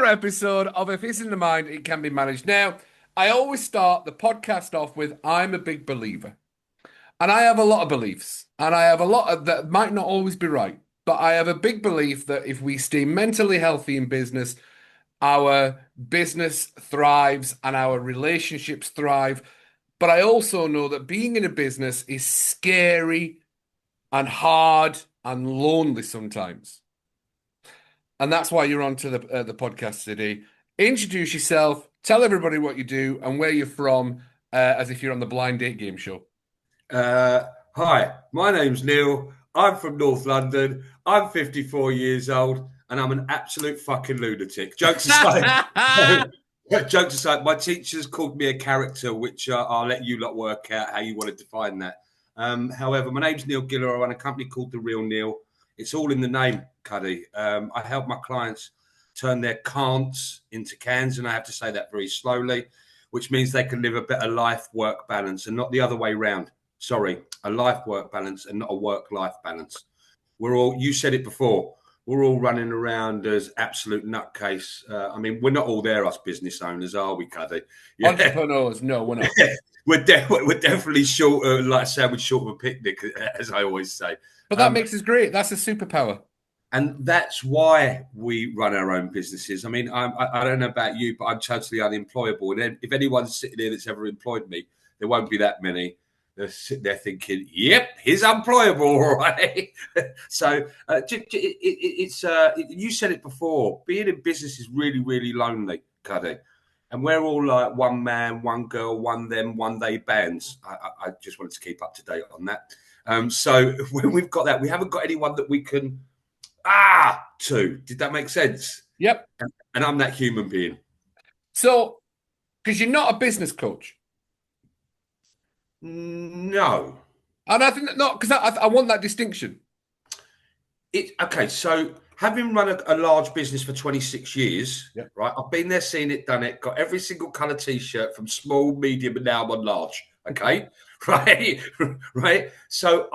another episode of If It's in the Mind, It Can Be Managed. Now, I always start the podcast off with I'm a big believer. And I have a lot of beliefs. And I have a lot of that might not always be right. But I have a big belief that if we stay mentally healthy in business, our business thrives and our relationships thrive. But I also know that being in a business is scary and hard and lonely sometimes. And that's why you're on to the podcast today. Introduce yourself, tell everybody what you do and where you're from, as if you're on the blind date game show. Hi, my name's Neil. I'm from North London. I'm 54 years old, and I'm an absolute fucking lunatic. Jokes aside, jokes aside, my teachers called me a character, which I'll let you lot work out how you want to define that. However, my name's Neil Giller. I run a company called The Real Neil. It's all in the name, Cuddy. I help my clients turn their can'ts into cans, and I have to say that very slowly, which means they can live a better life-work balance and not the other way round. Sorry, a life-work balance and not a work-life balance. You said it before, we're all running around as absolute nutcase. We're not all there, us business owners, are we, Cuddy? Yeah. Entrepreneurs, no, we're not. we're definitely short, like a sandwich short of a picnic, as I always say. But that makes us great. That's a superpower. And that's why we run our own businesses. I don't know about you, but I'm totally unemployable. And if anyone's sitting here that's ever employed me, there won't be that many. They're sitting there thinking, "Yep, he's unemployable, all right." So you said it before. Being in business is really, really lonely, Cuddy. And we're all like one man, one girl, one them, one they bands. I just wanted to keep up to date on that. So when we've got that, we haven't got anyone that we can to. Did that make sense? Yep. And I'm that human being. So, because you're not a business coach. No. And I think that not because I want that distinction. Okay, so having run a large business for 26 years, Yep. right? I've been there, seen it, done it, got every single colour T-shirt from small, medium, and now I'm on large. Okay, right. So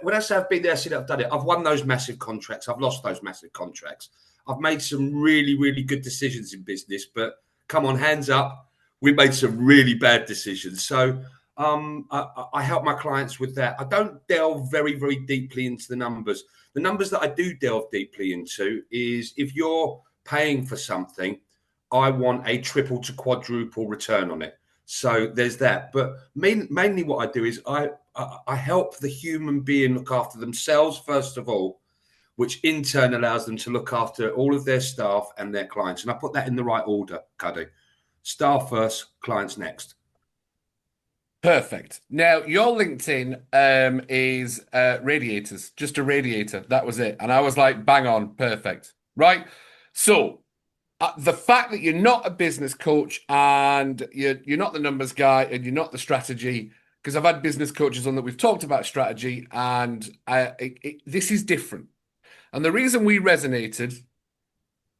when I say I've been there, seen it, I've done it. I've won those massive contracts. I've lost those massive contracts. I've made some really, really good decisions in business, but come on, hands up, we made some really bad decisions. So I help my clients with that. I don't delve very, very deeply into the numbers. The numbers that I do delve deeply into is if you're paying for something, I want a triple to quadruple return on it. So there's that. But mainly what I do is I help the human being look after themselves, first of all, which in turn allows them to look after all of their staff and their clients. And I put that in the right order, Cuddy. Staff first, clients next. Perfect. Now, your LinkedIn is radiators, just a radiator. That was it. And I was like, bang on, perfect. Right. So the fact that you're not a business coach and you're not the numbers guy and you're not the strategy, because I've had business coaches on that we've talked about strategy and this is different. And the reason we resonated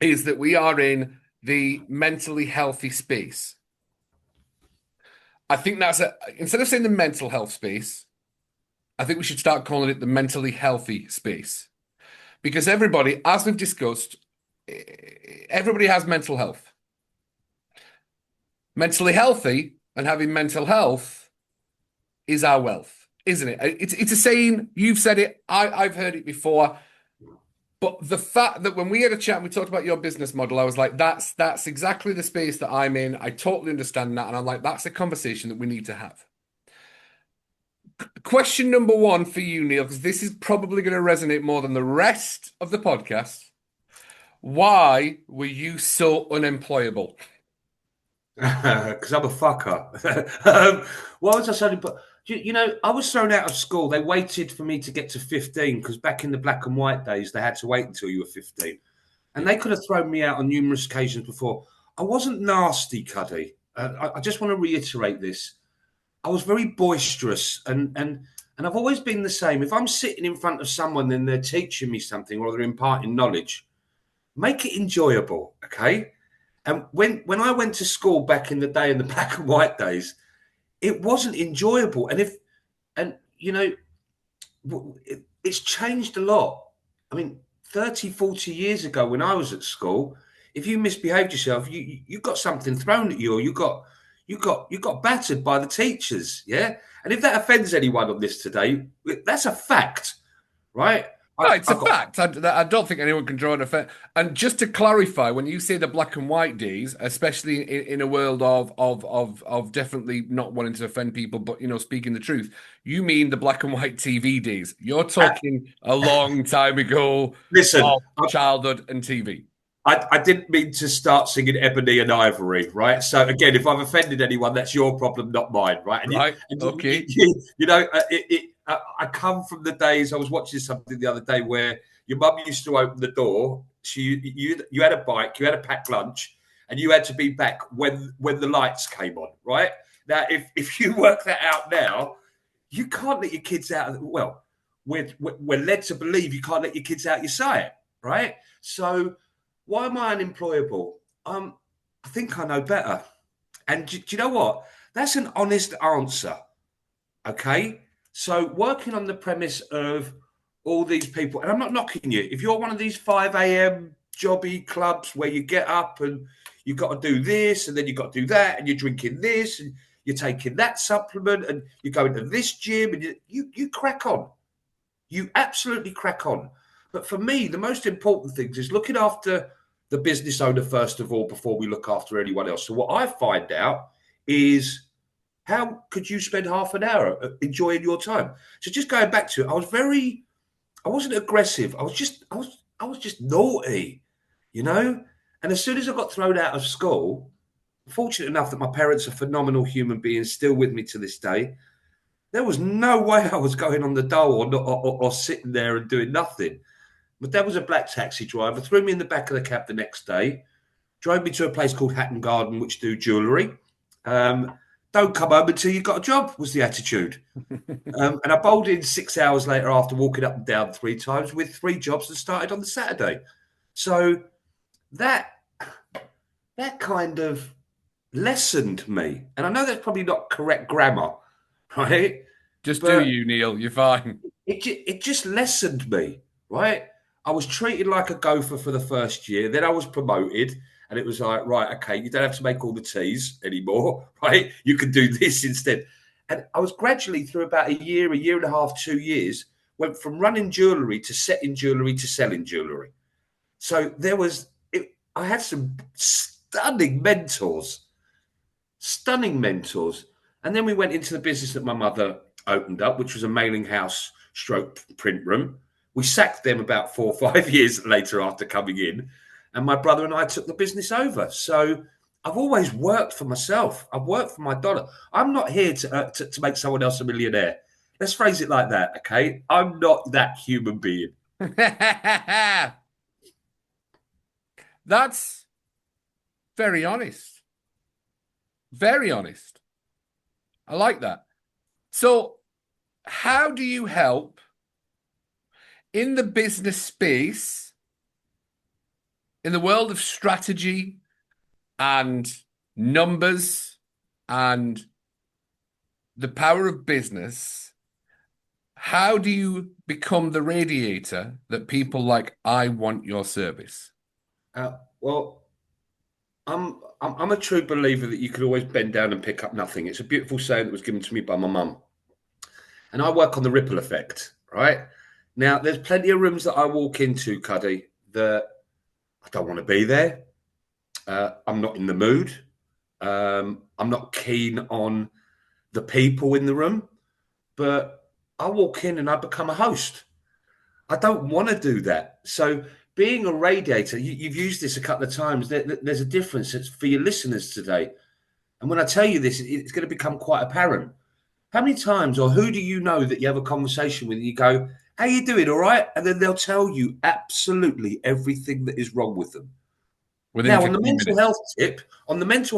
is that we are in the mentally healthy space. I think instead of saying the mental health space, I think we should start calling it the mentally healthy space. Because everybody, as we've discussed, everybody has mental health. Mentally healthy and having mental health is our wealth, isn't it? It's a saying, you've said it, I've heard it before. But the fact that when we had a chat, we talked about your business model, I was like, that's exactly the space that I'm in. I totally understand that. And I'm like, that's a conversation that we need to have. Question number one for you, Neil, because this is probably going to resonate more than the rest of the podcast. Why were you so unemployable? Because I'm a fucker. Why was I so? I was thrown out of school. They waited for me to get to 15 because back in the black and white days, they had to wait until you were 15. And they could have thrown me out on numerous occasions before. I wasn't nasty, Cuddy. I just want to reiterate this. I was very boisterous and I've always been the same. If I'm sitting in front of someone and they're teaching me something or they're imparting knowledge, make it enjoyable, okay? And when I went to school back in the day, in the black and white days, it wasn't enjoyable. It's changed a lot. I mean, 30, 40 years ago when I was at school, if you misbehaved yourself, you got something thrown at you, or you got battered by the teachers. Yeah. And if that offends anyone on this today, that's a fact, right? No, I it's a got fact. I don't think anyone can draw an offense. And just to clarify, when you say the black and white days, especially in a world of definitely not wanting to offend people, but speaking the truth, you mean the black and white TV days. You're talking a long time ago listen. of childhood and TV. I didn't mean to start singing Ebony and Ivory, right? So again, if I've offended anyone, that's your problem, not mine, right? And Right? Okay. I come from the days. I was watching something the other day where your mum used to open the door. You had a bike, you had a packed lunch, and you had to be back when the lights came on, right? Now, if you work that out now, you can't let your kids out. Well, we're led to believe you can't let your kids out your sight, right? So. Why am I unemployable? I think I know better. And do you know what? That's an honest answer. Okay. So working on the premise of all these people, and I'm not knocking you. If you're one of these 5 a.m. jobby clubs where you get up and you've got to do this and then you've got to do that and you're drinking this and you're taking that supplement and you're going to this gym and you crack on. You absolutely crack on. But for me, the most important thing is looking after the business owner first of all before we look after anyone else. So what I find out is how could you spend half an hour enjoying your time? So just going back to it, I wasn't aggressive. I was just naughty, you know? And as soon as I got thrown out of school, fortunate enough that my parents are phenomenal human beings still with me to this day. There was no way I was going on the dole or sitting there and doing nothing. My dad was a black taxi driver, threw me in the back of the cab the next day, drove me to a place called Hatton Garden, which do jewellery. Don't come home until you've got a job, was the attitude. And I bowled in 6 hours later after walking up and down 3 times with 3 jobs and started on the Saturday. So that kind of lessened me. And I know that's probably not correct grammar, right? Just do But you, Neil. You're fine. it just lessened me, right? I was treated like a gopher for the first year. Then I was promoted, and it was like, right, okay, you don't have to make all the teas anymore, right? You can do this instead. And I was gradually, through about a year and a half, 2 years, went from running jewellery to setting jewellery to selling jewellery. So I had some stunning mentors. And then we went into the business that my mother opened up, which was a mailing house stroke print room. We sacked them about 4 or 5 years later after coming in, and my brother and I took the business over. So I've always worked for myself. I've worked for my dollar. I'm not here to make someone else a millionaire. Let's phrase it like that, okay? I'm not that human being. That's very honest. Very honest. I like that. So, how do you help in the business space, in the world of strategy and numbers and the power of business? How do you become the radiator that people like, I want your service? Well, I'm a true believer that you can always bend down and pick up nothing. It's a beautiful saying that was given to me by my mum. And I work on the ripple effect, right? Now, there's plenty of rooms that I walk into, Cuddy, that I don't want to be there. I'm not in the mood. I'm not keen on the people in the room. But I walk in and I become a host. I don't want to do that. So being a radiator, you've used this a couple of times. There's a difference. It's for your listeners today. And when I tell you this, it's going to become quite apparent. How many times or who do you know that you have a conversation with and you go, how you doing? All right. And then they'll tell you absolutely everything that is wrong with them. Within Now, on the 15 mental minutes.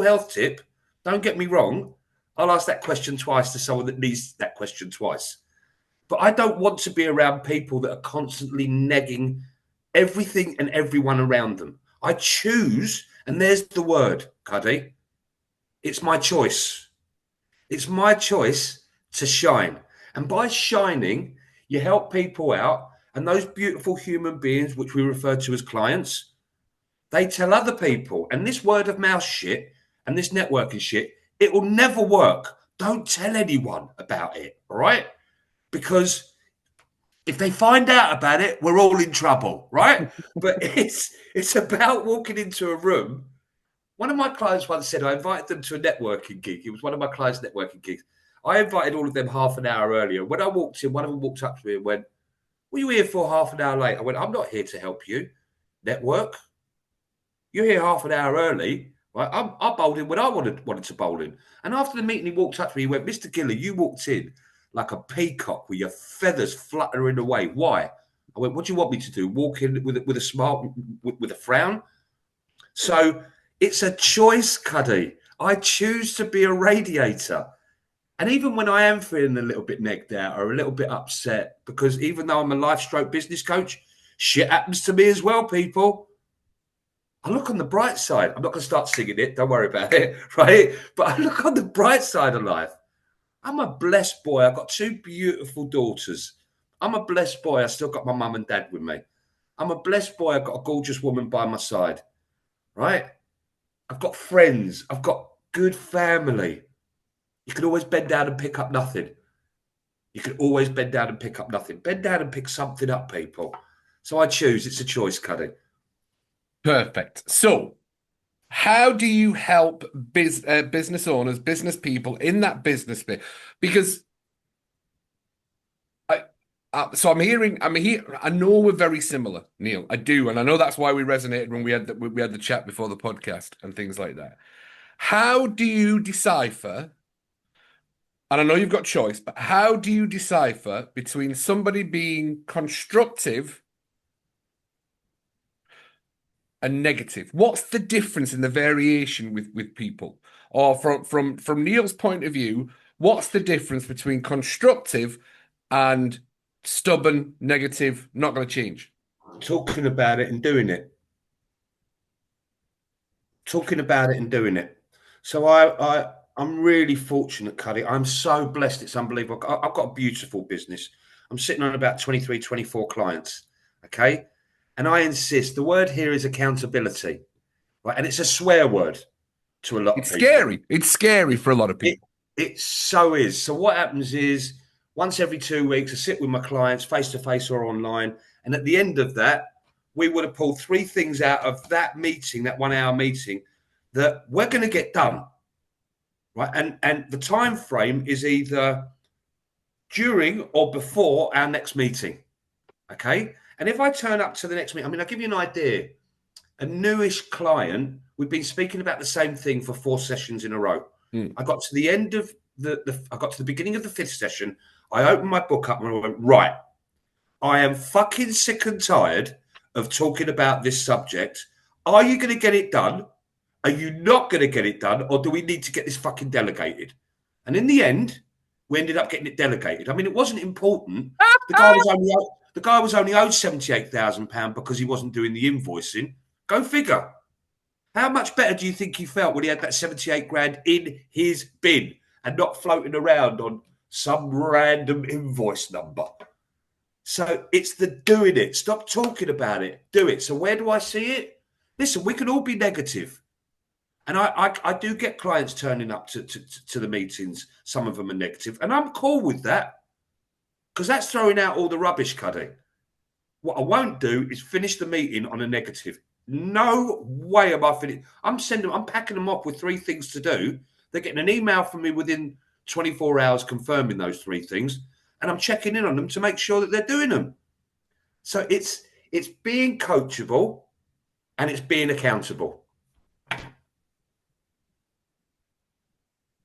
health tip, don't get me wrong. I'll ask that question twice to someone that needs that question twice. But I don't want to be around people that are constantly negging everything and everyone around them. I choose, and there's the word, Cuddy. It's my choice. It's my choice to shine. And by shining, you help people out. And those beautiful human beings, which we refer to as clients, they tell other people. And this word of mouth shit and this networking shit, it will never work. Don't tell anyone about it, all right? Because if they find out about it, we're all in trouble, right? But it's about walking into a room. One of my clients once said I invited them to a networking gig. It was one of my clients' networking gigs. I invited all of them half an hour earlier. When I walked in, one of them walked up to me and went, "What are you here for half an hour late?" I went, "I'm not here to help you network. You're here half an hour early. Right? I bowled in when I wanted to bowl in." And after the meeting, he walked up to me. He went, "Mr. Giller, you walked in like a peacock with your feathers fluttering away. Why?" I went, "What do you want me to do? Walk in with a smile, with a frown?" So it's a choice, Cuddy. I choose to be a radiator. And even when I am feeling a little bit negged out or a little bit upset, because even though I'm a life stroke business coach, shit happens to me as well, people. I look on the bright side. I'm not going to start singing it. Don't worry about it, right? But I look on the bright side of life. I'm a blessed boy. I've got two beautiful daughters. I'm a blessed boy. I still got my mum and dad with me. I'm a blessed boy. I've got a gorgeous woman by my side, right? I've got friends. I've got good family. You can always bend down and pick up nothing. You can always bend down and pick up nothing. Bend down and pick something up, people. So I choose. It's a choice, Cuddy. Perfect. So, how do you help business owners, business people in that business bit? Because I'm hearing. I know we're very similar, Neil. I do, and I know that's why we resonated when we had the chat before the podcast and things like that. How do you decipher? And I know you've got choice, but how do you decipher between somebody being constructive and negative? What's the difference in the variation with people? Or from Neil's point of view, what's the difference between constructive and stubborn, negative, not going to change? Talking about it and doing it. Talking about it and doing it. So I'm really fortunate, Cuddy. I'm so blessed. It's unbelievable. I've got a beautiful business. I'm sitting on about 23, 24 clients. Okay. And I insist the word here is accountability. Right. And it's a swear word to a lot of It's people. scary. It's scary for a lot of It, people. it so is. So what happens is once every 2 weeks, I sit with my clients face to face or online. And at the end of that, we would have pulled three things out of that meeting, that 1 hour meeting, that we're going to get done. Right. And the time frame is either during or before our next meeting. Okay. And if I turn up to the next meeting, I mean, I'll give you an idea. A newish client, we've been speaking about the same thing for 4 sessions in a row. I got to the end of I got to the beginning of the 5th session. I opened my book up and I went, right, I am fucking sick and tired of talking about this subject. Are you going to get it done? Are you not going to get it done? Or do we need to get this fucking delegated? And in the end, we ended up getting it delegated. I mean, it wasn't important. The guy was only owed £78,000 because he wasn't doing the invoicing. Go figure. How much better do you think he felt when he had that 78 grand in his bin and not floating around on some random invoice number? So it's the doing it. Stop talking about it. Do it. So where do I see it? Listen, we can all be negative. And I do get clients turning up to the meetings. Some of them are negative. And I'm cool with that because that's throwing out all the rubbish, Cuddy. What I won't do is finish the meeting on a negative. No way am I finished. I'm packing them up with 3 things to do. They're getting an email from me within 24 hours confirming those 3 things. And I'm checking in on them to make sure that they're doing them. So it's being coachable and it's being accountable.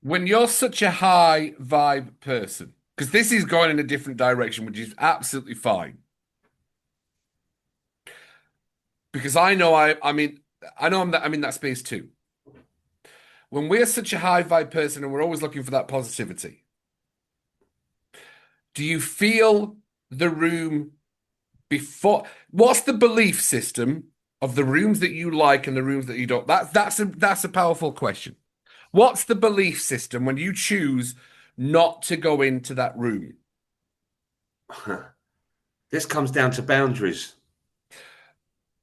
When you're such a high vibe person, because this is going in a different direction, which is absolutely fine. Because I know I'm in that space too. When we're such a high vibe person and we're always looking for that positivity, do you feel the room before? What's the belief system of the rooms that you like and the rooms that you don't? That's a powerful question. What's the belief system when you choose not to go into that room? This comes down to boundaries.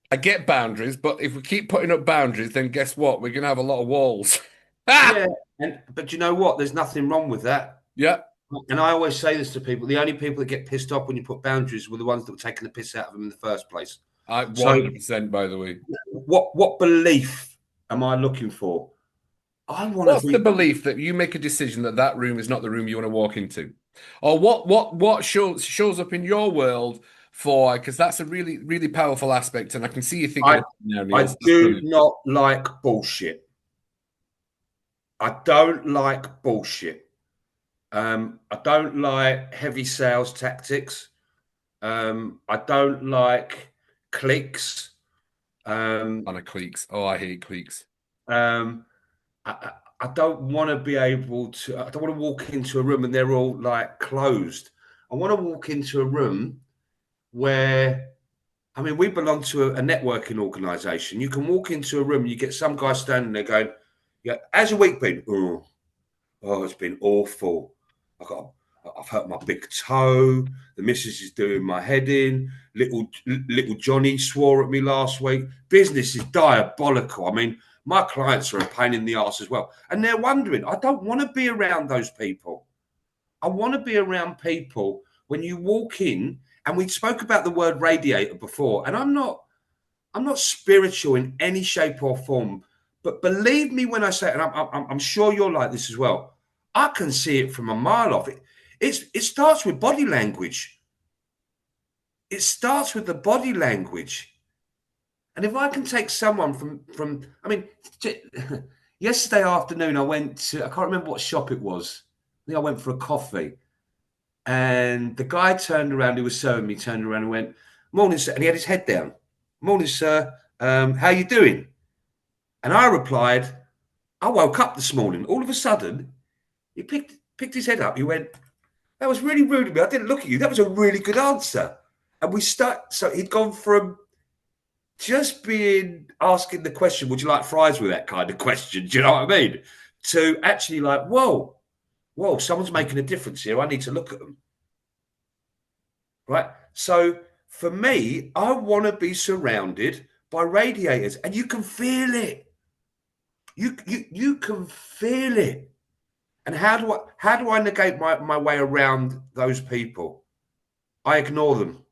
I get boundaries, but if we keep putting up boundaries, then guess what? We're gonna have a lot of walls. Ah! Yeah, but you know what? There's nothing wrong with that. Yeah, And I always say this to people: the only people that get pissed off when you put boundaries were the ones that were taking the piss out of them in the first place. I So, 100%, by the way. what belief am I looking for? I want to What's the be. belief that you make a decision that that room is not the room you want to walk into? Or what shows up in your world for, because that's a really, really powerful aspect, and I can see you thinking I of it now, Neil. I So that's do brilliant. not like bullshit. I don't like bullshit. I don't like heavy sales tactics. I don't like cliques. Um, On a cliques. Oh, I hate cliques. um, I don't want to be able to. I don't want to walk into a room and they're all like closed. I want to walk into a room where, I mean, we belong to a networking organization. You can walk into a room, you get some guy standing there going, "Yeah, how's your week been? Oh, it's been awful. I got, I've hurt my big toe. The missus is doing my head in. Little Johnny swore at me last week. Business is diabolical. I mean, my clients are a pain in the ass as well, and they're wondering. I don't want to be around those people. I want to be around people when you walk in. And we spoke about the word radiator before, and I'm not spiritual in any shape or form, but believe me when I say, and I'm sure you're like this as well. I can see it from a mile off. It starts with body language. It starts with the body language. And if I can take someone from, I mean, yesterday afternoon I went to, I can't remember what shop it was. I think I went for a coffee, and the guy turned around who was serving me, turned around and went, "Morning, sir," and he had his head down. "Morning, sir. How you doing?" And I replied, "I woke up this morning." All of a sudden, he picked his head up. He went, "That was really rude of me. I didn't look at you. That was a really good answer." And we start. So he'd gone from just being asking the question, "Would you like fries?" with that kind of question. Do you know what I mean? To actually like, whoa, someone's making a difference here. I need to look at them. Right. So for me, I want to be surrounded by radiators, and you can feel it. You can feel it. And how do I negate my way around those people? I ignore them.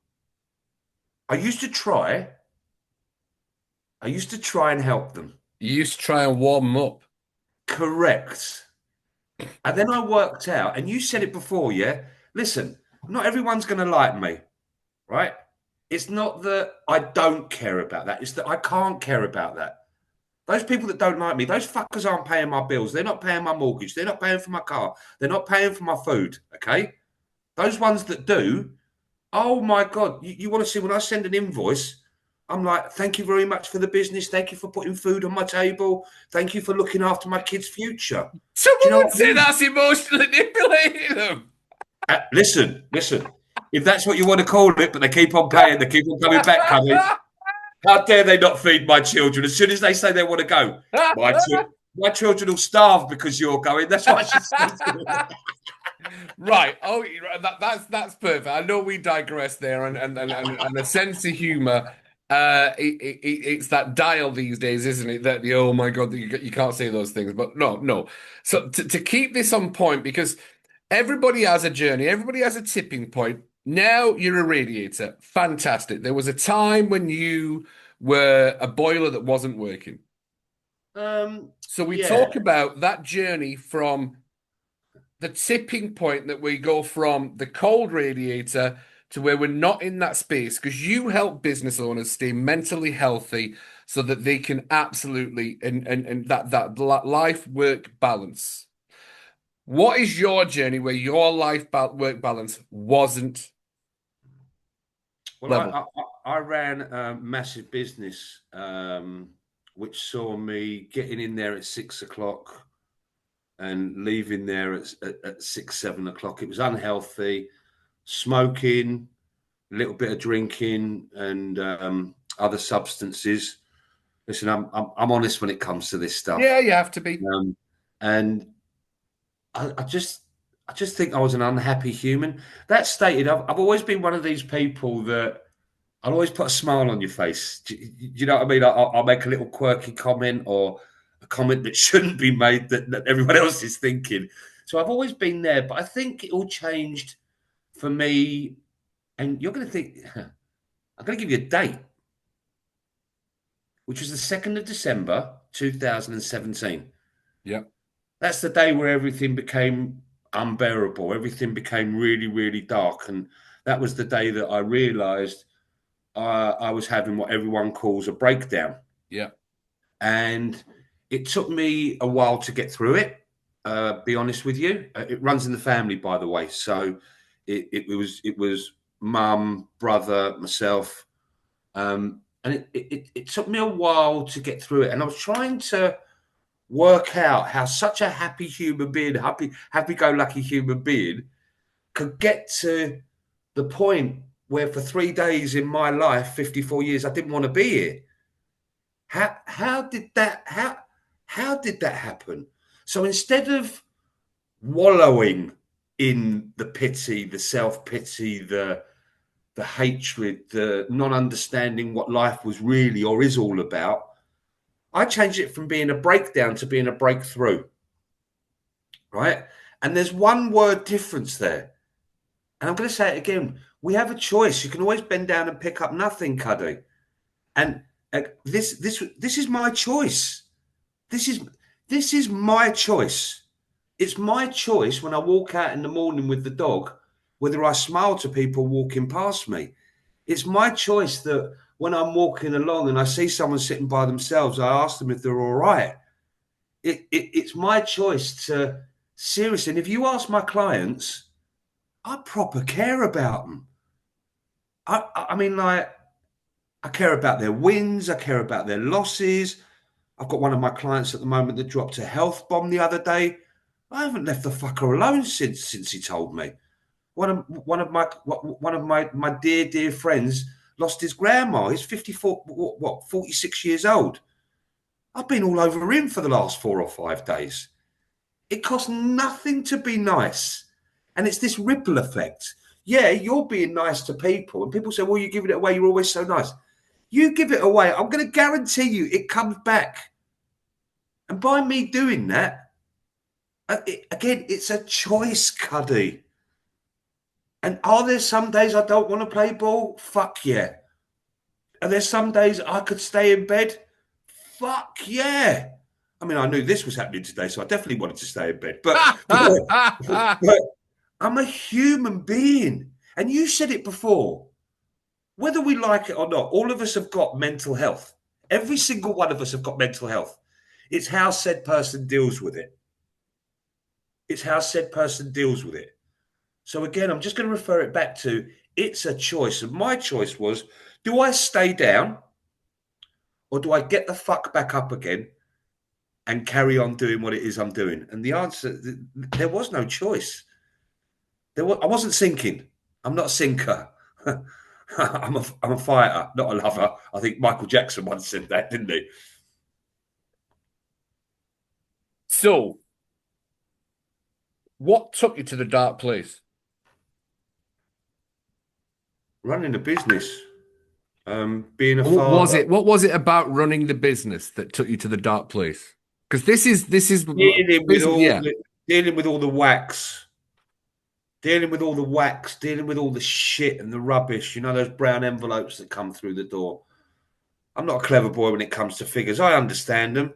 I used to try. I used to try and help them. You used to try and warm them up. Correct. And then I worked out, and you said it before, yeah? Listen, not everyone's going to like me, right? It's not that I don't care about that. It's that I can't care about that. Those people that don't like me, those fuckers aren't paying my bills. They're not paying my mortgage. They're not paying for my car. They're not paying for my food. Okay. Those ones that do, oh my God, you want to see when I send an invoice, I'm like, "Thank you very much for the business. Thank you for putting food on my table. Thank you for looking after my kids' future." Do Someone you know would what I say mean? that's emotionally manipulating them. Listen. If that's what you want to call it, but they keep on paying, they keep on coming back, Cuddy. How dare they not feed my children? As soon as they say they want to go, my children will starve because you're going. That's what I should say to them. Right. Oh, that's perfect. I know we digress there, and a sense of humor. It's that dial these days, isn't it? That the oh my God, that you can't say those things. But no. So to keep this on point, because everybody has a journey, everybody has a tipping point. Now you're a radiator. Fantastic. There was a time when you were a boiler that wasn't working. So we Yeah. talk about that journey from the tipping point that we go from the cold radiator to where we're not in that space because you help business owners stay mentally healthy so that they can absolutely and that life work balance. What is your journey where your work balance wasn't Well, level? I ran a massive business, which saw me getting in there at 6 o'clock and leaving there at 6, 7 o'clock. It was unhealthy, smoking, a little bit of drinking, and other substances. Listen, I'm honest when it comes to this Yeah, stuff, you have to be. and I just think I was an unhappy human. That stated, I've always been one of these people that I'll always put a smile on your face. Do you know what I mean? I'll make a little quirky comment or a comment that shouldn't be made that everyone else is thinking. So I've always been there, but I think it all changed for me. And you're going to think, I'm going to give you a date, which was the 2nd of December, 2017. Yeah. That's the day where everything became unbearable. Everything became really, really dark. And that was the day that I realized I was having what everyone calls a breakdown. Yeah. And it took me a while to get through it. Be honest with you, it runs in the family, by the way. So it was mum, brother, myself, and it took me a while to get through it. And I was trying to work out how such a happy human being, happy-go-lucky human being, could get to the point where for 3 days in my life, 54 years, I didn't want to be here. How did that happen? So instead of wallowing in the pity, the self-pity, the hatred, the non-understanding what life was really or is all about, I changed it from being a breakdown to being a breakthrough. Right? And there's one word difference there. And I'm going to say it again. We have a choice. You can always bend down and pick up nothing, Cuddy. And this is my choice. This is my choice. It's my choice when I walk out in the morning with the dog, whether I smile to people walking past me. It's my choice that when I'm walking along and I see someone sitting by themselves, I ask them if they're all right. It's my choice to seriously. And if you ask my clients, I proper care about them. I mean, like, I care about their wins. I care about their losses. I've got one of my clients at the moment that dropped a health bomb the other day. I haven't left the fucker alone since he told me. One of my dear friends lost his grandma. He's 54, 46 years old. I've been all over him for the last 4 or 5 days. It costs nothing to be nice. And it's this ripple effect. Yeah, you're being nice to people. And people say, well, you're giving it away. You're always so nice. You give it away. I'm going to guarantee you it comes back. And by me doing that, again, it's a choice, Cuddy. And are there some days I don't want to play ball? Fuck yeah. Are there some days I could stay in bed? Fuck yeah. I mean, I knew this was happening today, so I definitely wanted to stay in bed. But I'm a human being. And you said it before. Whether we like it or not, all of us have got mental health. Every single one of us have got mental health. It's how said person deals with it. It's how said person deals with it. So again, I'm just going to refer it back to it's a choice. And my choice was, do I stay down or do I get the fuck back up again and carry on doing what it is I'm doing? And the answer, there was no choice. I wasn't sinking. I'm not a sinker. I'm a fighter, not a lover. I think Michael Jackson once said that, didn't he? So, what took you to the dark place? Running a business, being a father. What was it about running the business that took you to the dark place? Because this is dealing with all yeah. dealing with all the wax, dealing with all the wax, dealing with all the shit and the rubbish. You know, those brown envelopes that come through the door. I'm not a clever boy when it comes to figures. I understand them.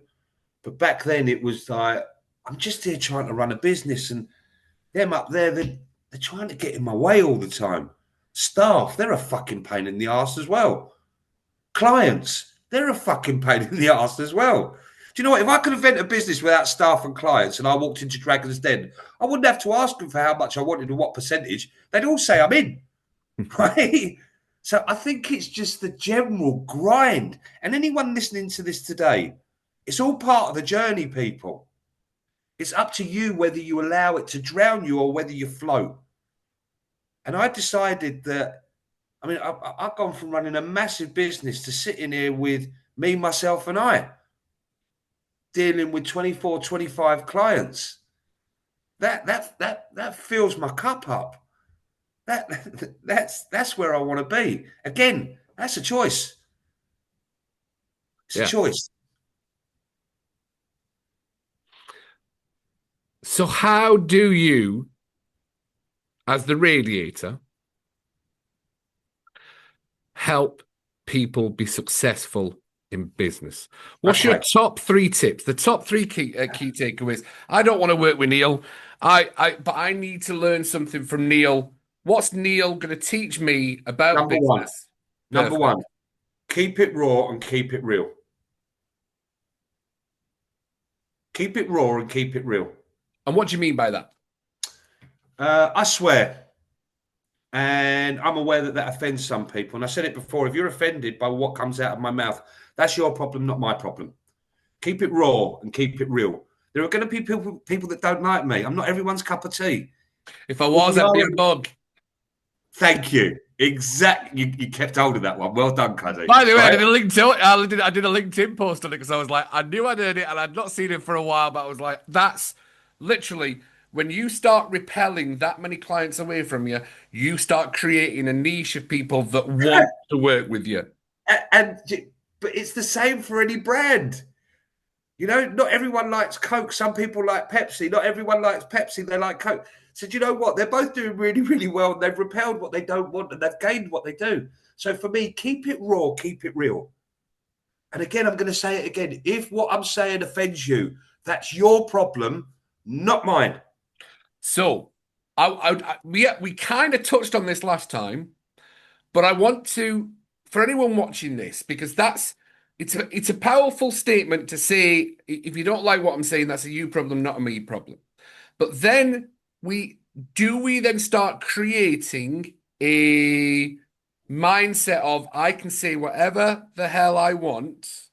But back then it was like, I'm just here trying to run a business, and them up there, they're trying to get in my way all the time. Staff, they're a fucking pain in the arse as well. Clients, they're a fucking pain in the arse as well. Do you know what? If I could invent a business without staff and clients and I walked into Dragon's Den, I wouldn't have to ask them for how much I wanted and what percentage. They'd all say I'm in, right? So I think it's just the general grind. And anyone listening to this today, it's all part of the journey, people. It's up to you whether you allow it to drown you or whether you float. And I decided that, I mean, I've gone from running a massive business to sitting here with me, myself, and I, dealing with 24, 25 clients. That fills my cup up. That's where I want to be. Again, That's a choice. It's a Yeah. choice. So how do you, as the radiator, help people be successful in business? What's your Okay. top three tips? The top three key takeaways. I don't want to work with Neil. But I need to learn something from Neil. What's Neil going to teach me about Number one. business? Number Perfect. one. Keep it raw and keep it real. Keep it raw and keep it real. And what do you mean by that? I swear, and I'm aware that that offends some people. And I said it before: if you're offended by what comes out of my mouth, that's your problem, not my problem. Keep it raw and keep it real. There are going to be people that don't like me. I'm not everyone's cup of tea. If I But was, we I'd are. be a bug. Thank you. Exactly. You kept hold of that one. Well done, Cuddy. By the way, Right? I did a LinkedIn post on it because I was like, I knew I'd heard it and I'd not seen it for a while, but I was like, that's literally when you start repelling that many clients away from you, you start creating a niche of people that want to work with you. And but it's the same for any brand. You know, not everyone likes Coke. Some people like Pepsi. Not everyone likes Pepsi. They like Coke. So do you know what? They're both doing really, really well. And they've repelled what they don't want and they've gained what they do. So for me, keep it raw, keep it real. And again, I'm going to say it again. If what I'm saying offends you, that's your problem, not mine. So, we kind of touched on this last time, but I want to, for anyone watching this, because it's a powerful statement to say, if you don't like what I'm saying, that's a you problem, not a me problem. But then we then start creating a mindset of I can say whatever the hell I want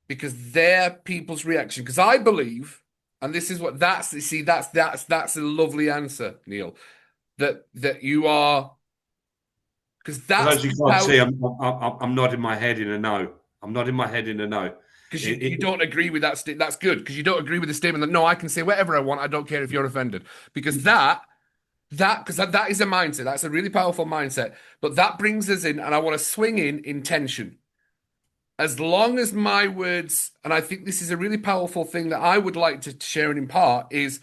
because they're people's reaction. Because I believe, and this is what that's you see, that's a lovely answer, Neil. That you are because For that's those who the can't power see, I'm nodding my head in a no. I'm nodding my head in a no. because you It, don't agree with that that's good because you don't agree with the statement that no, I can say whatever I want, I don't care if you're offended. Because that is a mindset. That's a really powerful mindset. But that brings us in, and I want to swing in intention. As long as my words, and I think this is a really powerful thing that I would like to share and impart, is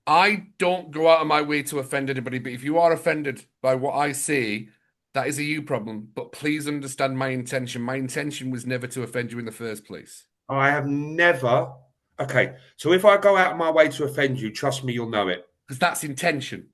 I don't go out of my way to offend anybody. But if you are offended by what I say, that is a you problem. But please understand my intention. My intention was never to offend you in the first place. I have never. Okay, so if I go out of my way to offend you, trust me, you'll know it. Because that's intention.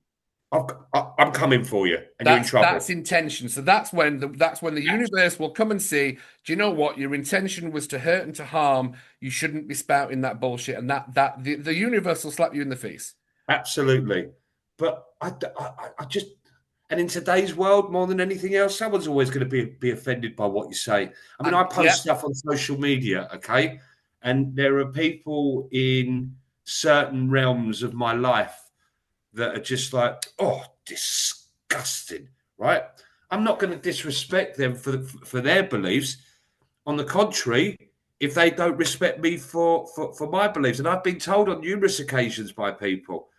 I'm coming for you, and you're in That's trouble. intention. So that's when the universe will come and say, "Do you know what? Your intention was to hurt and to harm. You shouldn't be spouting that bullshit." And the universe will slap you in the face. Absolutely. But I just, and in today's world, more than anything else, someone's always going to be offended by what you say. I mean, And I post yeah, stuff on social media, okay? And there are people in certain realms of my life that are just like, oh, disgusting, right? I'm not going to disrespect them for their beliefs. On the contrary, if they don't respect me for my beliefs, and I've been told on numerous occasions by people,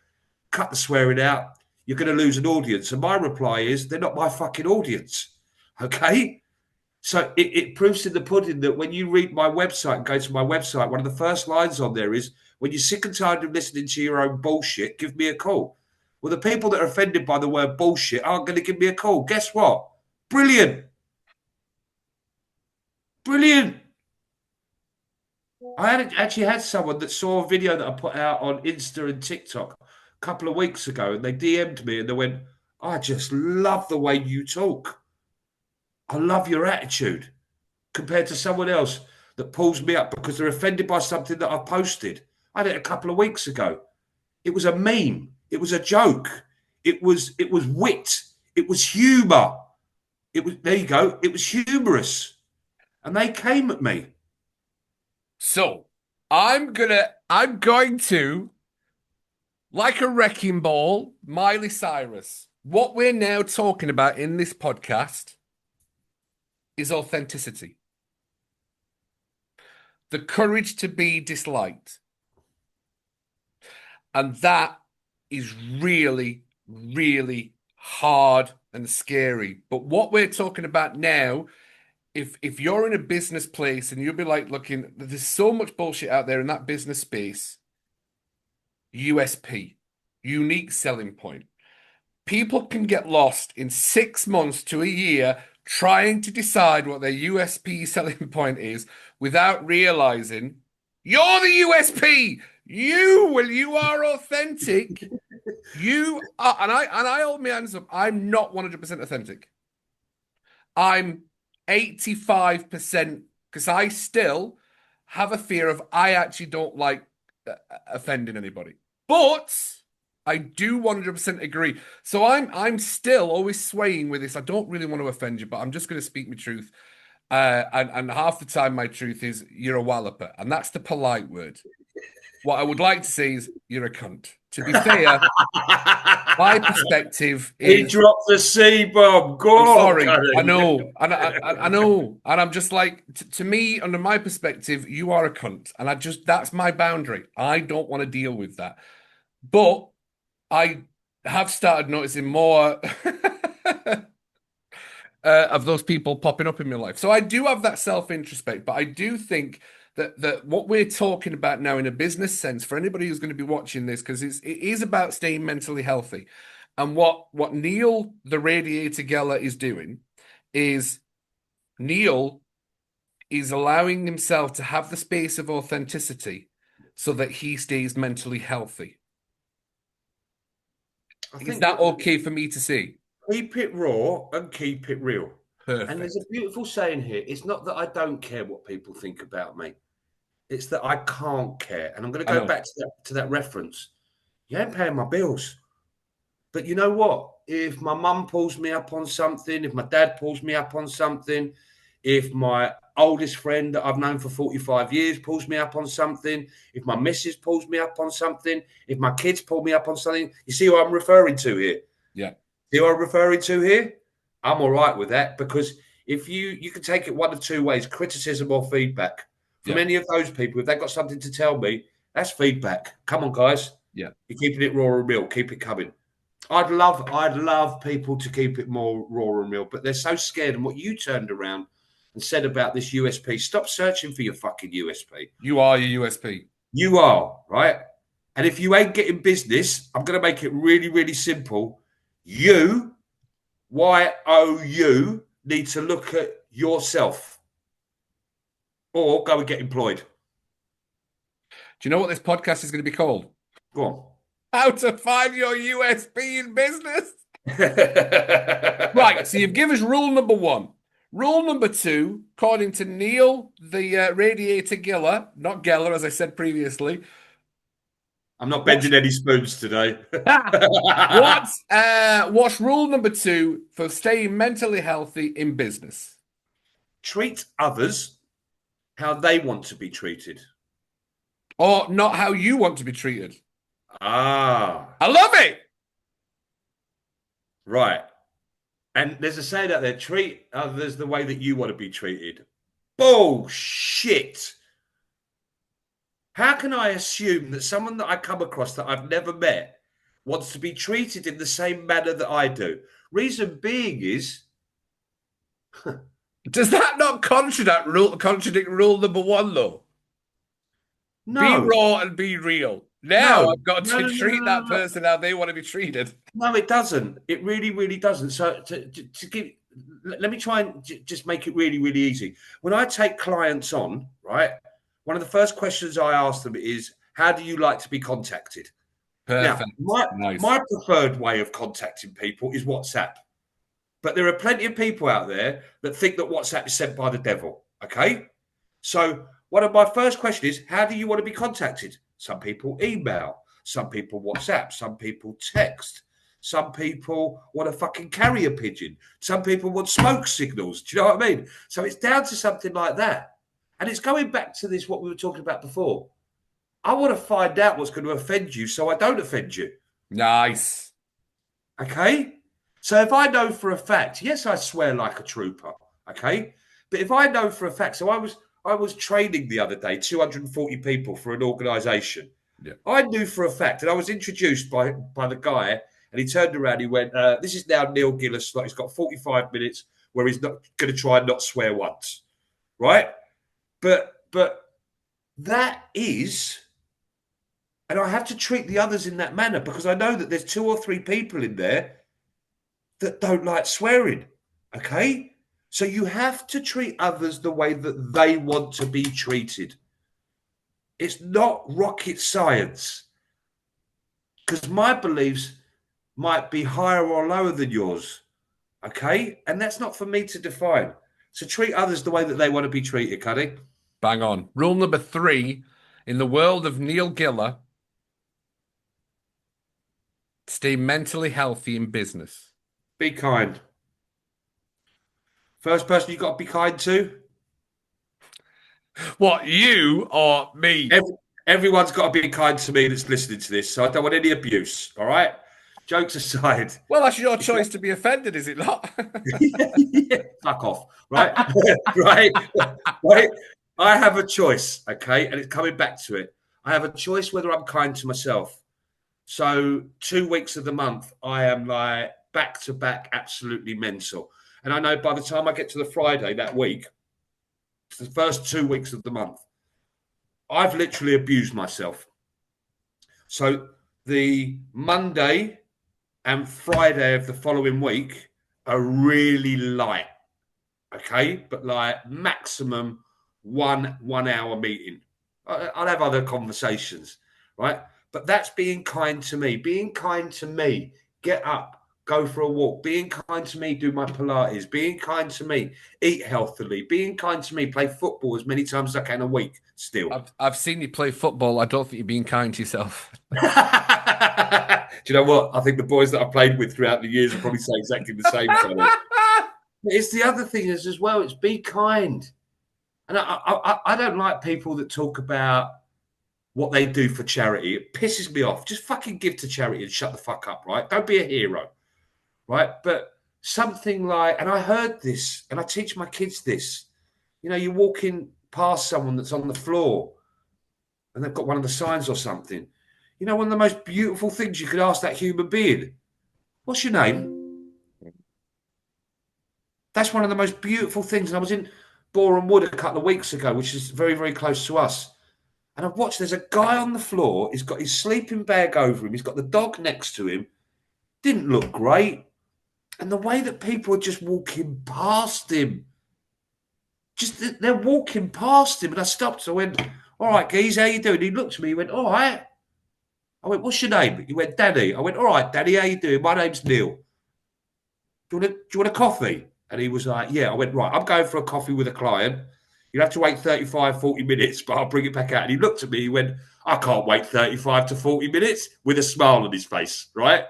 cut the swearing out. You're going to lose an audience. And my reply is, they're not my fucking audience. Okay. So it proves in the pudding that when you read my website and go to my website, one of the first lines on there is, when you're sick and tired of listening to your own bullshit, give me a call. Well, the people that are offended by the word bullshit aren't going to give me a call. Guess what? Brilliant. Brilliant. Actually had someone that saw a video that I put out on Insta and TikTok a couple of weeks ago, and they DM'd me and they went, I just love the way you talk. I love your attitude compared to someone else that pulls me up because they're offended by something that I've posted. I had it a couple of weeks ago. It was a meme. It was a joke. It was wit. It was humor. It was there you go. It was humorous. And they came at me. so I'm going to, like a wrecking ball, Miley Cyrus. What we're now talking about in this podcast is authenticity, the courage to be disliked. And that is really, really hard and scary. But what we're talking about now, if you're in a business place and you'll be like looking, there's so much bullshit out there in that business space. USP, unique selling point. People can get lost in 6 months to a year trying to decide what their USP selling point is without realizing you're the USP. You are authentic. You are, and I hold my hands up. I'm not 100% authentic. I'm 85% because I still have a fear of I actually don't like offending anybody. But I do 100% agree. So I'm still always swaying with this. I don't really want to offend you, but I'm just going to speak my truth. And half the time my truth is you're a walloper, and that's the polite word. What I would like to say is you're a cunt. To be fair, my perspective He is dropped the C bomb. Go I'm on, sorry. I Cuddy. know. And I know. And I'm just like, to me, under my perspective, you are a cunt. And that's my boundary. I don't want to deal with that. But I have started noticing more of those people popping up in my life. So I do have that self-introspect, but I do think that what we're talking about now in a business sense, for anybody who's going to be watching this, because it is about staying mentally healthy. And what Neil, the radiator Geller, is doing is Neil is allowing himself to have the space of authenticity so that he stays mentally healthy. I Is think that okay for me to say? keep it raw and keep it real. And there's Perfect. a beautiful saying here. It's not that I don't care what people think about me. It's that I can't care. And I'm going to I go know. back to that reference. You ain't paying my bills. But you know what? If my mum pulls me up on something, if my dad pulls me up on something, if my oldest friend that I've known for 45 years pulls me up on something, if my missus pulls me up on something, if my kids pull me up on something, you see what I'm referring to here? Yeah. See what I'm referring to here? I'm all right with that because if you can take it one of two ways, criticism or feedback. From Yeah. any of those people, if they've got something to tell me, that's feedback. Come on, guys. Yeah. You're keeping it raw and real. Keep it coming. I'd love people to keep it more raw and real, but they're so scared. And what you turned around and said about this USP, stop searching for your fucking USP. You are your USP. You are, right? And if you ain't getting business, I'm going to make it really, really simple. You, YOU, need to look at yourself or go and get employed. Do you know what this podcast is going to be called? Go How to find your USP in business. on. Right. So you've given us rule number one. Rule number two, according to Neil, the radiator Giller, not Geller, as I said previously. I'm not What's bending any spoons today. what's rule number two for staying mentally healthy in business? Treat others how they want to be treated. Or not how you want to be treated. Ah, I love it. right. And there's a saying out there, treat others the way that you want to be treated. Bullshit. How can I assume that someone that I come across that I've never met wants to be treated in the same manner that I do? Reason being is, Does that not contradict rule number one, though? Be no, raw and be real. Now no, I've got no, to no, no, treat no, that no. person how they want to be treated. No, it doesn't. It really, really doesn't. So to give, let me try and just make it really, really easy. When I take clients on, right, one of the first questions I ask them is, how do you like to be contacted? Now, Perfect. my Nice. preferred way of contacting people is WhatsApp. But there are plenty of people out there that think that WhatsApp is sent by the devil. Okay. So one of my first questions is, how do you want to be contacted? Some people email, some people WhatsApp, some people text, some people want a fucking carrier pigeon, some people want smoke signals. Do you know what I mean? So it's down to something like that. And it's going back to this, what we were talking about before. I want to find out what's going to offend you so I don't offend you. Nice. Okay. So if I know for a fact, yes, I swear like a trooper. Okay. But if I know for a fact, so I was training the other day, 240 people for an organization. Yeah. I knew for a fact, and I was introduced by the guy, And he turned around, he went, this is now Neil Giller slot. He's got 45 minutes where he's not going to try and not swear once. Right? But that is, and I have to treat the others in that manner because I know that there's 2 or 3 people in there that don't like swearing. Okay? So you have to treat others the way that they want to be treated. It's not rocket science. Because my beliefs might be higher or lower than yours. Okay? And that's not for me to define. So treat others the way that they want to be treated, Cuddy. Bang on. Rule number 3 in the world of Neil Giller, stay mentally healthy in business. Be kind. First person you've got to be kind to? What, you or me? Everyone's got to be kind to me that's listening to this, so I don't want any abuse, all right? Jokes aside. Well, that's your choice to be offended, is it not? Yeah, fuck off, right? right? Right? I have a choice, okay? And it's coming back to it. I have a choice whether I'm kind to myself. So 2 weeks of the month, I am like back to back, absolutely mental. And I know by the time I get to the Friday that week, the first 2 weeks of the month, I've literally abused myself. So the Monday and Friday of the following week are really light, okay? But like maximum one hour meeting. I'll have other conversations, right? But that's being kind to me. Being kind to me, get up, go for a walk. Being kind to me, do my Pilates. Being kind to me, eat healthily. Being kind to me, play football as many times as I can a week still. I've seen you play football. I don't think you're being kind to yourself. Do you know what? I think the boys that I played with throughout the years will probably say exactly the same thing. It's the other thing is as well, it's be kind. And I don't like people that talk about what they do for charity. It pisses me off. Just fucking give to charity and shut the fuck up, right? Don't be a hero, right? But something like, and I heard this, and I teach my kids this. You know, you're walking past someone that's on the floor, and they've got one of the signs or something. You know, one of the most beautiful things you could ask that human being, what's your name? That's one of the most beautiful things. And I was in Boreham Wood a couple of weeks ago, which is very, very close to us. And I've watched, there's a guy on the floor. He's got his sleeping bag over him. He's got the dog next to him. Didn't look great. And the way that people are just walking past him, just they're walking past him. And I stopped. I went, all right, Geese, how you doing? He looked at me. He went, all right. I went, what's your name? He went, Danny. I went, all right, Danny, how you doing? My name's Neil. Do you want a coffee? And he was like, yeah. I went, right, I'm going for a coffee with a client. You'll have to wait 35, 40 minutes, but I'll bring it back out. And he looked at me, he went, I can't wait 35 to 40 minutes with a smile on his face, right?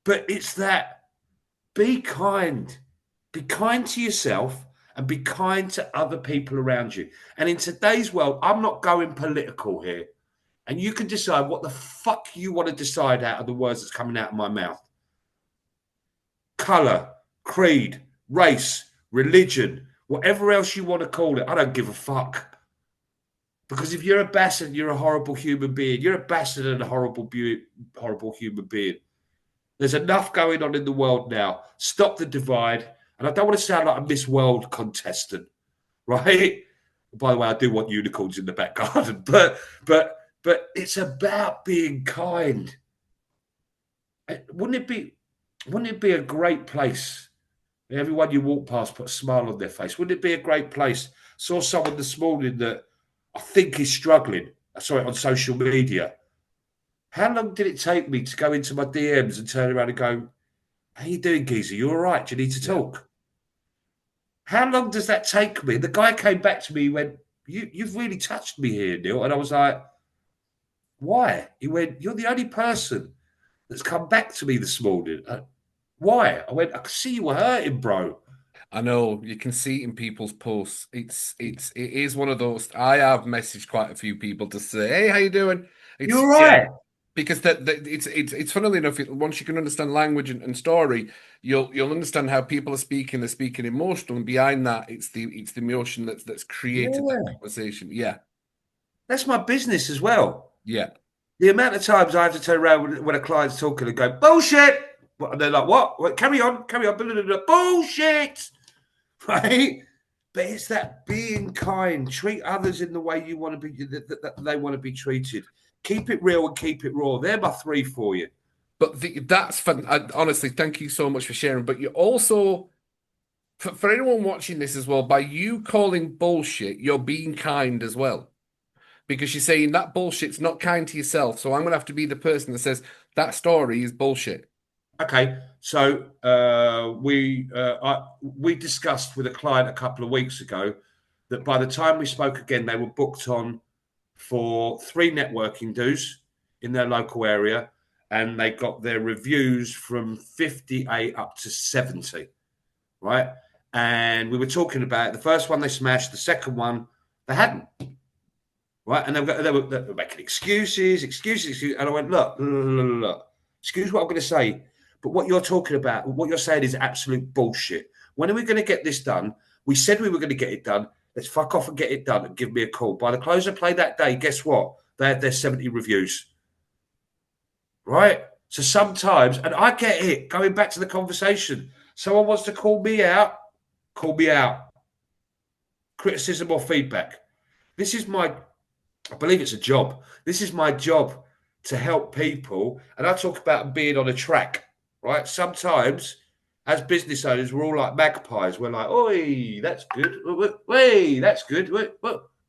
But it's that, be kind. Be kind to yourself and be kind to other people around you. And in today's world, I'm not going political here. And you can decide what the fuck you want to decide out of the words that's coming out of my mouth. Colour, creed, race, religion, whatever else you want to call it, I don't give a fuck. Because if you're a bastard, you're a horrible human being. You're a bastard and a horrible human being. There's enough going on in the world now. Stop the divide. And I don't want to sound like a Miss World contestant, right? By the way, I do want unicorns in the back garden, but it's about being kind. Wouldn't it be a great place? Everyone you walk past put a smile on their face. Wouldn't it be a great place? Saw someone this morning that I think is struggling. I saw it on social media. How long did it take me to go into my DMs and turn around and go, how you doing, geezer? You all right? Do you need to talk? How long does that take me? The guy came back to me, he went, you've really touched me here, Neil. And I was like, why? He went, you're the only person that's come back to me this morning. Why? I went, I could see you were hurting, bro. I know you can see it in people's posts. It is one of those. I have messaged quite a few people to say, "Hey, how you doing?" You're right. Because it's funnily enough. Once you can understand language and story, you'll understand how people are speaking. They're speaking emotional, and behind that, it's the emotion that's created that conversation. Yeah, that's my business as well. yeah. The amount of times I have to turn around when a client's talking and go, bullshit. And they're like, what? Carry on, carry on. Blah, blah, blah, bullshit. Right? But it's that being kind. Treat others in the way you want to be, that they want to be treated. Keep it real and keep it raw. They're my three for you. But that's fun. Honestly, thank you so much for sharing. But you also, for anyone watching this as well, by you calling bullshit, you're being kind as well. Because you're saying that bullshit's not kind to yourself. So I'm going to have to be the person that says that story is bullshit. Okay, so we discussed with a client a couple of weeks ago that by the time we spoke again, they were booked on for 3 networking dues in their local area, and they got their reviews from 58 up to 70, right? And we were talking about the first one they smashed, the second one they hadn't, right? And they were making excuses, and I went, look, excuse what I'm going to say, but what you're talking about, what you're saying is absolute bullshit. When are we going to get this done? We said we were going to get it done. Let's fuck off and get it done and give me a call. By the close of play that day, guess what? They had their 70 reviews. Right? So sometimes, and I get it, going back to the conversation, someone wants to call me out, call me out. Criticism or feedback. This is my, I believe it's a job. This is my job to help people. And I talk about being on a track, right? Sometimes as business owners, we're all like magpies. We're like, oi, that's good. Way, that's good.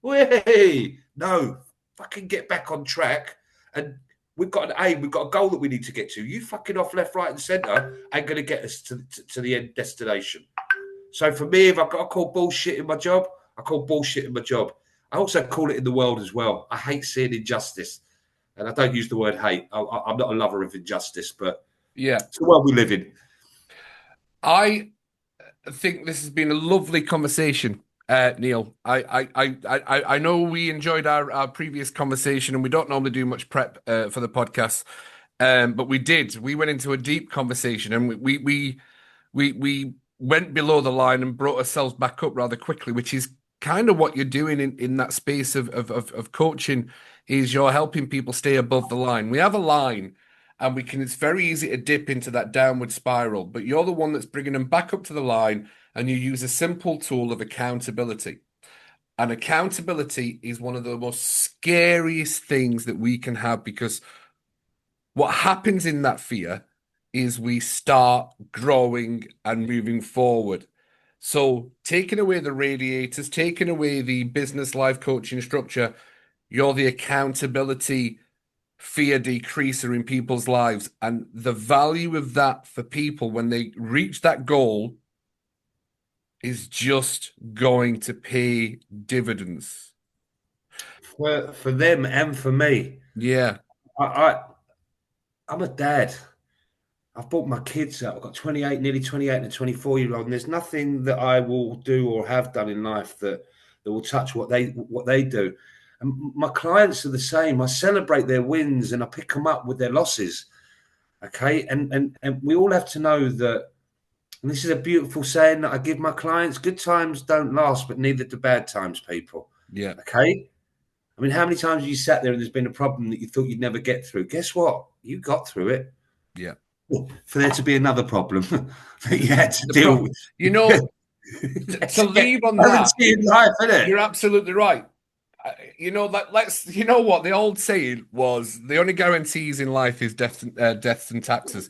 Way. No, fucking get back on track. And we've got an aim, we've got a goal that we need to get to. You fucking off left, right, and centre ain't going to get us to the end destination. So for me, if I've got to call bullshit in my job, I call bullshit in my job. I also call it in the world as well. I hate seeing injustice. And I don't use the word hate. I'm not a lover of injustice, but Yeah. it's the world we live in. I think this has been a lovely conversation, Neil. I know we enjoyed our previous conversation, and we don't normally do much prep for the podcast, but we did. We went into a deep conversation, and we went below the line and brought ourselves back up rather quickly, which is kind of what you're doing in that space of coaching. Is you're helping people stay above the line. We have a line. And it's very easy to dip into that downward spiral, but you're the one that's bringing them back up to the line, and you use a simple tool of accountability. And accountability is one of the most scariest things that we can have, because what happens in that fear is we start growing and moving forward. So taking away the radiators, taking away the business life coaching structure, you're the accountability fear decreaser in people's lives. And the value of that for people when they reach that goal is just going to pay dividends. For them and for me. Yeah. I'm a dad. I've brought my kids up. I've got 28, nearly 28 and a 24-year-old. And there's nothing that I will do or have done in life that will touch what they do. And my clients are the same. I celebrate their wins and I pick them up with their losses. Okay. And we all have to know that, and this is a beautiful saying that I give my clients: good times don't last, but neither do bad times, people. Yeah. Okay. I mean, how many times have you sat there and there's been a problem that you thought you'd never get through? Guess what? You got through it. Yeah. For there to be another problem that you had to deal with. You know, to leave on that, life, isn't it? you're absolutely right. You know that. You know what the old saying was: the only guarantees in life is deaths and taxes.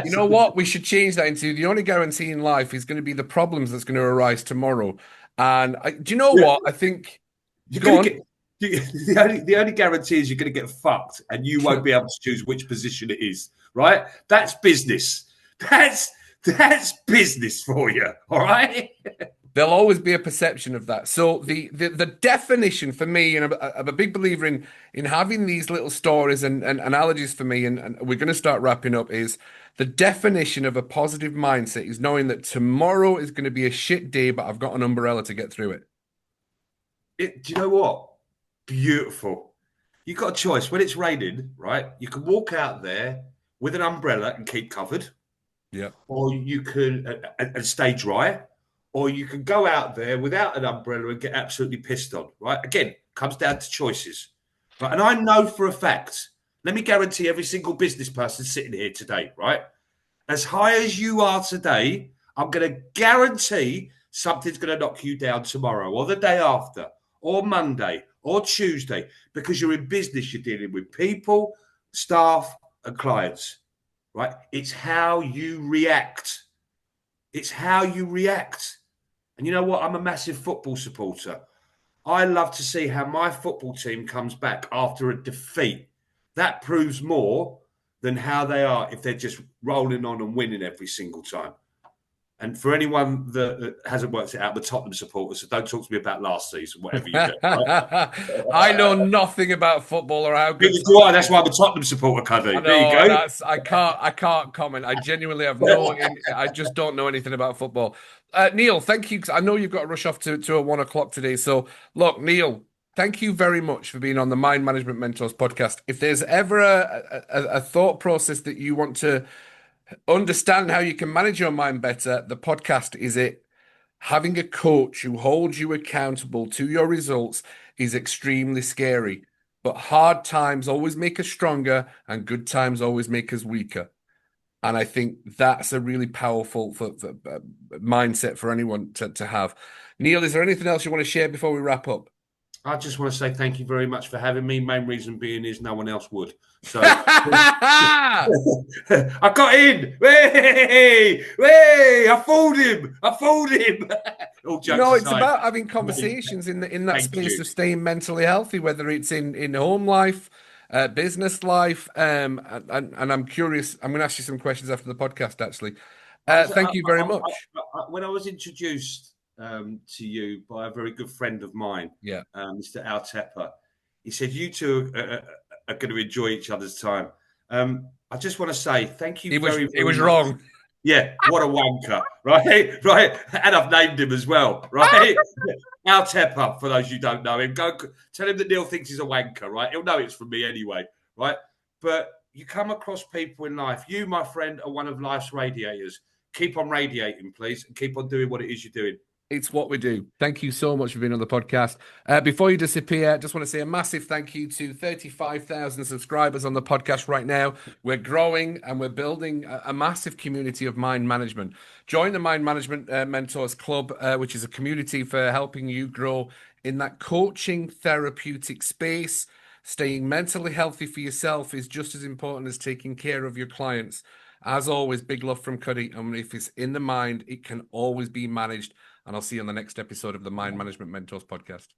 You know what? We should change that into the only guarantee in life is going to be the problems that's going to arise tomorrow. And do you know what? I think you're going to get. The only guarantee is you're going to get fucked, and you won't be able to choose which position it is. Right? That's business. That's business for you. All right. There'll always be a perception of that. So the definition for me, and I'm a big believer in having these little stories and analogies for me, and we're going to start wrapping up, is the definition of a positive mindset is knowing that tomorrow is going to be a shit day, but I've got an umbrella to get through it. Do you know what? Beautiful. You've got a choice. When it's raining, right? You can walk out there with an umbrella and keep covered. Yeah. Or you can and stay dry. Or you can go out there without an umbrella and get absolutely pissed on, right? Again, comes down to choices. Right? And I know for a fact let me guarantee every single business person sitting here today, right? As high as you are today, I'm going to guarantee something's going to knock you down tomorrow or the day after or Monday or Tuesday, because you're in business, you're dealing with people, staff, and clients, right? It's how you react. It's how you react. And you know what? I'm a massive football supporter. I love to see how my football team comes back after a defeat. That proves more than how they are if they're just rolling on and winning every single time. And for anyone that hasn't worked it out, the Tottenham supporters, so don't talk to me about last season, whatever you do. I know nothing about football or how good Neither do I. Tottenham That's is. why I'm a Tottenham supporter, Cuddy. I There you know go. I can't comment. I genuinely have I just don't know anything about football. Neil, thank you. 'Cause I know you've got to rush off to a 1 o'clock today. So look, Neil, thank you very much for being on the Mind Management Mentors podcast. If there's ever a thought process that you want to understand how you can manage your mind better, the podcast is it. Having a coach who holds you accountable to your results is extremely scary, but hard times always make us stronger and good times always make us weaker. And I think that's a really powerful mindset for anyone to have. Neil, is there anything else you want to share before we wrap up? I just want to say thank you very much for having me. Main reason being is no one else would. So I got in. Way, way! I fooled him. I fooled him. All jokes No, it's aside, about having conversations in that thank space you. of staying mentally healthy, whether it's in home life, business life, and I'm curious. I'm going to ask you some questions after the podcast, actually. Thank you very much. When I was introduced to you by a very good friend of mine, Yeah, Mr. Al Tepper, he said, you two are going to enjoy each other's time. I just want to say thank you very, it very was much. wrong. Yeah, what a wanker, right? Right. And I've named him as well, right? Al Tepper, for those you don't know him, go tell him that Neil thinks he's a wanker, right? He'll know it's from me anyway, right? But you come across people in life. You, my friend, are one of life's radiators. Keep on radiating, please, and keep on doing what it is you're doing. It's what we do. Thank you so much for being on the podcast. Before you disappear, just want to say a massive thank you to 35,000 subscribers on the podcast right now. We're growing and we're building a massive community of mind management. Join the Mind Management Mentors Club, which is a community for helping you grow in that coaching therapeutic space. Staying mentally healthy for yourself is just as important as taking care of your clients. As always, big love from Cuddy. And if it's in the mind, it can always be managed. And I'll see you on the next episode of the Mind Management Mentors podcast.